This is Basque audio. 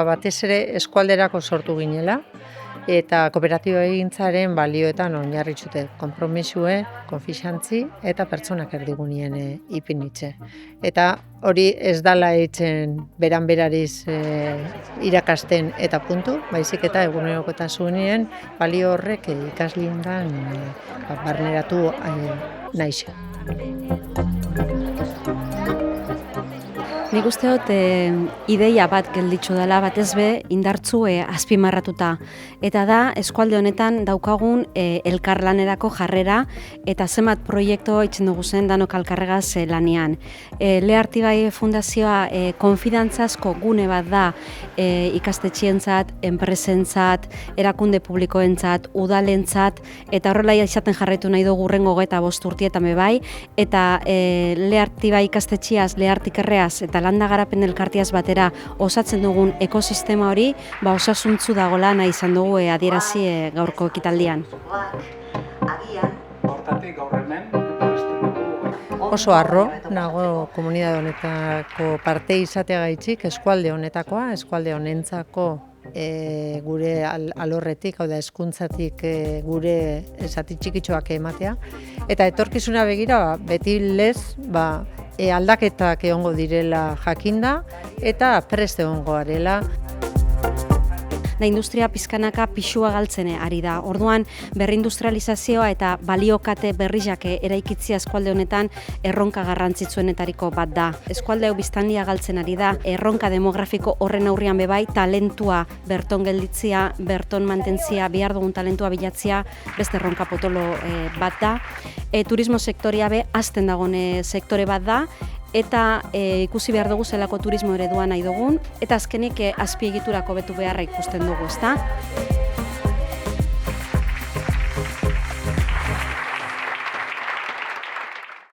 batez ere eskualderako sortu ginela, eta kooperatiba egintzaren balioetan oinarritzute konpromisue, konfixantzi eta pertsonak erdigunien ipinitze. Eta hori ez dala eitzen beran-berariz irakasten eta puntu, baizik eta egunerokotasunien balio horrek ikasliengan barneratu naixe. Nik uste dut ideia bat gelditxo dela batez be indartzu azpimarratuta. Eta da eskualde honetan daukagun elkarlanerako jarrera eta zenbat proiektu itzen dugu zen danok alkarregaz lanean. Lea Artibai Fundazioa konfidantzazko gune bat da ikastetxientzat, enpresentzat, erakunde publikoentzat, udalentzat eta horrela izaten jarraitu nahi dugu hurrengo 25 urtietan bai eta Lea Artibai ikastetxiaz, Lea Artikerreaz eta landa garapen elkartiaz batera osatzen dugun ekosistema hori, osasuntzu dagoela nahi izan dugu adierazi gaurko ekitaldian. Oso harro nago komunitate honetako parte izateagaitzik eskualde honetakoa, eskualde honentzako gure alorretik, hau da hezkuntzatik gure zati txikitxoak ematea. Eta etorkizuna begira, beti lez, aldaketak egongo direla jakinda eta prest egongo garela. Da industria pizkanaka pixua galtzen ari da. Orduan berrindustrializazioa eta baliokate berrizak eraikitzea eskualde honetan erronka garrantzitsuenetariko bat da. Eskualde hau biztanlia galtzen ari da, erronka demografiko horren aurrean bebai talentua berton gelditzea, berton mantentzia, behar dugun talentua bilatzea, beste erronka potolo bat da. Turismo sektoria hazten dagoen sektore bat da, eta ikusi behar dugu zelako turismo eredua nahi dugun, eta azkenik azpiegiturako betu beharra ikusten dugu, ezta?